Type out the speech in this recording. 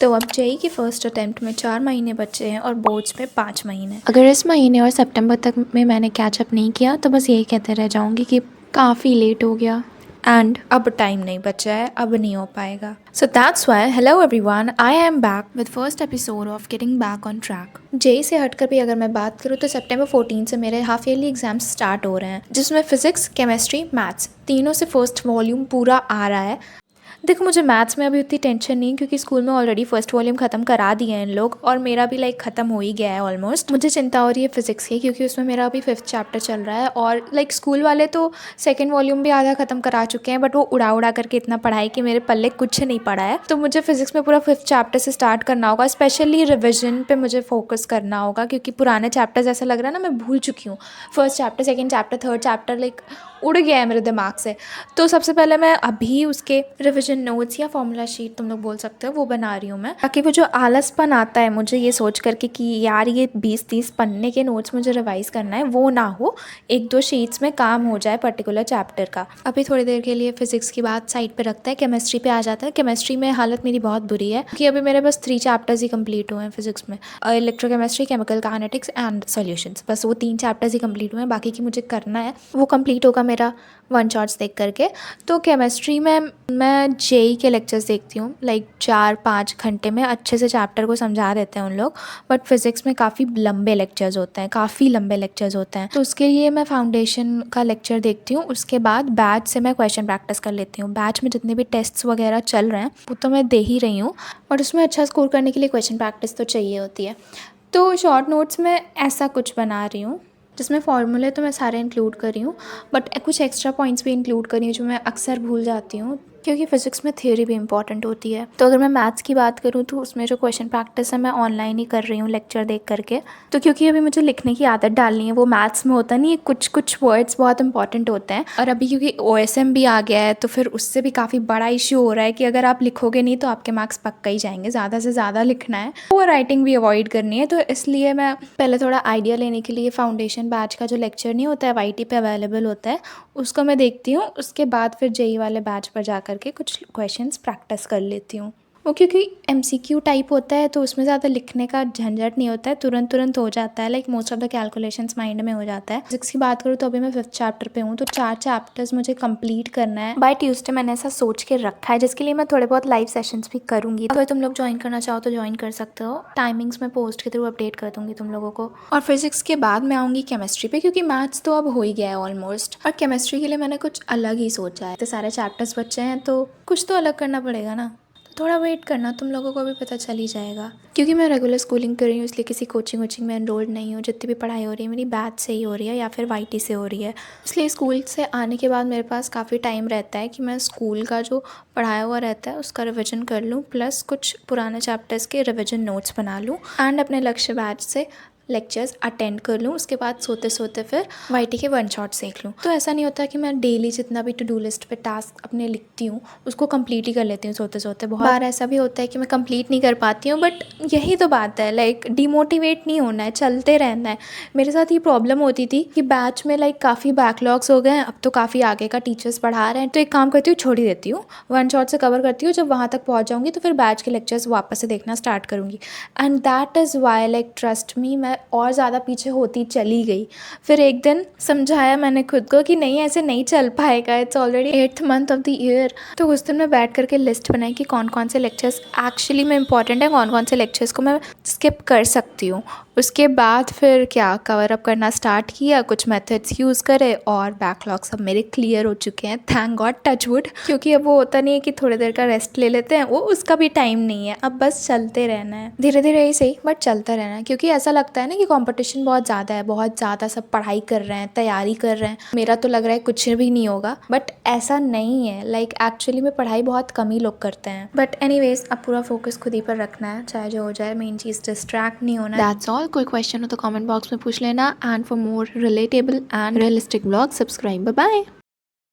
तो अब जेई की फर्स्ट अटेम्प्ट में 4 महीने बचे हैं और बोर्ड्स में 5 महीने। अगर इस महीने और सितंबर तक में मैंने कैचअप नहीं किया तो बस यही कहते रह जाऊंगी कि काफ़ी लेट हो गया एंड अब टाइम नहीं बचा है, अब नहीं हो पाएगा। So that's why hello everyone, I am back with first episode of getting back on track. JEE से हटकर भी अगर मैं बात करूँ तो सितंबर 14 से मेरे हाफ ईयरली एग्जाम्स स्टार्ट हो रहे हैं, जिसमें फिजिक्स, केमिस्ट्री, मैथ्स तीनों से फर्स्ट वॉल्यूम पूरा आ रहा है। देखो, मुझे मैथ्स में अभी उतनी टेंशन नहीं, क्योंकि स्कूल में ऑलरेडी फर्स्ट वॉल्यूम ख़त्म करा दिए हैं इन लोग, और मेरा भी लाइक ख़त्म हो ही गया है ऑलमोस्ट। मुझे चिंता हो रही है फिजिक्स की, क्योंकि उसमें मेरा अभी 5th चैप्टर चल रहा है, और लाइक स्कूल वाले तो सेकेंड वॉल्यूम भी आधा ख़त्म करा चुके हैं, बट वो उड़ा उड़ा करके इतना पढ़ाई कि मेरे पल्ले कुछ नहीं पड़ा है। तो मुझे फिजिक्स में पूरा 5th चैप्टर से स्टार्ट करना होगा, स्पेशली रिविजन पे मुझे फोकस करना होगा, क्योंकि पुराने चैप्टर्स ऐसा लग रहा है ना मैं भूल चुकी हूँ। First chapter, second chapter, third chapter like उड़ गया है मेरे दिमाग से। तो सबसे पहले मैं अभी उसके रिविजन नोट्स या फॉर्मूला शीट तुम लोग बोल सकते हो वो बना रही हूँ मैं, ताकि वो जो आलसपन आता है मुझे ये सोच करके कि यार ये 20-30 पन्ने के नोट्स मुझे रिवाइज करना है, वो ना हो। 1-2 शीट्स में काम हो जाए पर्टिकुलर चैप्टर का। अभी थोड़ी देर के लिए फिजिक्स की बात साइड पे रखता है, केमिस्ट्री पे आ जाता है। केमिस्ट्री में हालत मेरी बहुत बुरी है, क्योंकि अभी मेरे बस 3 चैप्टर्स ही कंप्लीट हुए हैं फिजिक्स में, electrochemistry, chemical kinetics and solutions. बस वो 3 चैप्टर्स ही कंप्लीट हुए हैं, बाकी की मुझे करना है। वो कंप्लीट होगा मेरा वन शॉट्स देख करके। तो केमिस्ट्री में मैं जेई के लेक्चर्स देखती हूँ, लाइक 4-5 घंटे में अच्छे से चैप्टर को समझा देते हैं उन लोग। बट फिज़िक्स में काफ़ी लंबे लेक्चर्स होते हैं, काफ़ी लंबे लेक्चर्स होते हैं। तो उसके लिए मैं फाउंडेशन का लेक्चर देखती हूँ, उसके बाद बैच से मैं क्वेश्चन प्रैक्टिस कर लेती हूँ। बैच में जितने भी टेस्ट्स वगैरह चल रहे हैं वो तो मैं दे ही रही हूँ, और उसमें अच्छा स्कोर करने के लिए क्वेश्चन प्रैक्टिस तो चाहिए होती है। तो शॉर्ट नोट्स में ऐसा कुछ बना रही हूँ, जिसमें फार्मूले तो मैं सारे इंक्लूड कर रही हूँ, बट कुछ एक्स्ट्रा पॉइंट्स भी इंक्लूड कर रही हूँ जो मैं अक्सर भूल जाती हूँ, क्योंकि फिजिक्स में थ्योरी भी इंपॉर्टेंट होती है। तो अगर मैं मैथ्स की बात करूँ तो उसमें जो क्वेश्चन प्रैक्टिस है मैं ऑनलाइन ही कर रही हूँ लेक्चर देख करके। तो क्योंकि अभी मुझे लिखने की आदत डालनी है, वो मैथ्स में होता नहीं है, कुछ कुछ वर्ड्स बहुत इंपॉर्टेंट होते हैं, और अभी क्योंकि OSM भी आ गया है तो फिर उससे भी काफ़ी बड़ा इशू हो रहा है कि अगर आप लिखोगे नहीं तो आपके मार्क्स पक्का ही जाएंगे। ज़्यादा से ज़्यादा लिखना है, वो राइटिंग भी अवॉइड करनी है। तो इसलिए मैं पहले थोड़ा आइडिया लेने के लिए फाउंडेशन बैच का जो लेक्चर नहीं होता है, YT पे अवेलेबल होता है, उसको मैं देखती हूँ। उसके बाद फिर जेई वाले बैच पर जा करके कुछ क्वेश्चंस प्रैक्टिस कर लेती हूँ। वो क्योंकि MCQ टाइप होता है तो उसमें ज़्यादा लिखने का झंझट नहीं होता है, तुरंत तुरंत हो जाता है, like most of the calculations mind में हो जाता है। फिजिक्स की बात करूँ तो अभी मैं 5th चैप्टर पे हूँ, तो 4 चैप्टर्स मुझे कंप्लीट करना है बाय ट्यूसडे। मैंने ऐसा सोच के रखा है, जिसके लिए मैं थोड़े बहुत लाइव सेशंस भी करूँगी। अगर तुम लोग ज्वाइन करना चाहो तो ज्वाइन कर सकते हो, टाइमिंग्स मैं पोस्ट के थ्रू अपडेट कर दूँगी तुम लोगों को। और फिजिक्स के बाद मैं आऊँगी केमिस्ट्री पे, क्योंकि मैथ्स तो अब हो ही गया है ऑलमोस्ट, और केमिस्ट्री के लिए मैंने कुछ अलग ही सोचा है। तो सारे चैप्टर्स बच्चे हैं तो कुछ तो अलग करना पड़ेगा ना, थोड़ा वेट करना, तुम लोगों को भी पता चल ही जाएगा। क्योंकि मैं रेगुलर स्कूलिंग कर रही हूँ, इसलिए किसी कोचिंग वोचिंग में एनरोल्ड नहीं हूँ। जितनी भी पढ़ाई हो रही है मेरी बैच से ही हो रही है या फिर YT से हो रही है। इसलिए स्कूल से आने के बाद मेरे पास काफ़ी टाइम रहता है कि मैं स्कूल का जो पढ़ाया हुआ रहता है उसका रिविजन कर लूँ, प्लस कुछ पुराने चैप्टर्स के रिविजन नोट्स बना लूँ, एंड अपने लक्ष्य बैच से लेक्चर्स अटेंड कर लूँ। उसके बाद सोते सोते फिर YT के वन शॉट सीख लूँ। तो ऐसा नहीं होता कि मैं डेली जितना भी टू डू लिस्ट पे टास्क अपने लिखती हूँ उसको कंप्लीट ही कर लेती हूँ सोते सोते। बहुत बार ऐसा भी होता है कि मैं कंप्लीट नहीं कर पाती हूँ, बट यही तो बात है, लाइक डिमोटिवेट नहीं होना है, चलते रहना है। मेरे साथ ये प्रॉब्लम होती थी कि बैच में लाइक काफ़ी बैकलॉग्स हो गए हैं, अब तो काफ़ी आगे का टीचर्स पढ़ा रहे हैं, तो एक काम करती हूँ, छोड़ ही देती हूँ, वन शॉट से कवर करती हूँ। जब वहाँ तक पहुँच जाऊँगी तो फिर बैच के लेक्चर्स वापस से देखना स्टार्ट करूँगी, and that is why like trust me मैं और ज़्यादा पीछे होती चली गई। फिर एक दिन समझाया मैंने खुद को कि नहीं, ऐसे नहीं चल पाएगा, it's already 8th month of the year. तो उस दिन मैं बैठ करके लिस्ट बनाई कि कौन कौन से लेक्चर्स एक्चुअली में इंपॉर्टेंट है, कौन कौन से लेक्चर्स को मैं स्किप कर सकती हूँ। उसके बाद फिर क्या कवर अप करना स्टार्ट किया, कुछ मेथड्स यूज़ करे, और बैकलॉग सब मेरे क्लियर हो चुके हैं, थैंक गॉड, टच वुड। क्योंकि अब वो होता नहीं है कि थोड़ी देर का रेस्ट ले लेते हैं, वो उसका भी टाइम नहीं है, अब बस चलते रहना है, धीरे धीरे ही सही बट चलता रहना है। क्योंकि ऐसा लगता है ना कि कंपटीशन बहुत ज़्यादा है, बहुत ज़्यादा सब पढ़ाई कर रहे हैं, तैयारी कर रहे हैं, मेरा तो लग रहा है कुछ भी नहीं होगा, बट ऐसा नहीं है। लाइक एक्चुअली में पढ़ाई बहुत कम ही लोग करते हैं। बट एनीवेज, अब पूरा फोकस खुद ही पर रखना है, चाहे जो हो जाए, मेन चीज़ डिस्ट्रैक्ट नहीं होना है। That's all. कोई क्वेश्चन हो तो कमेंट बॉक्स में पूछ लेना, and for more relatable and realistic blog subscribe. Bye bye.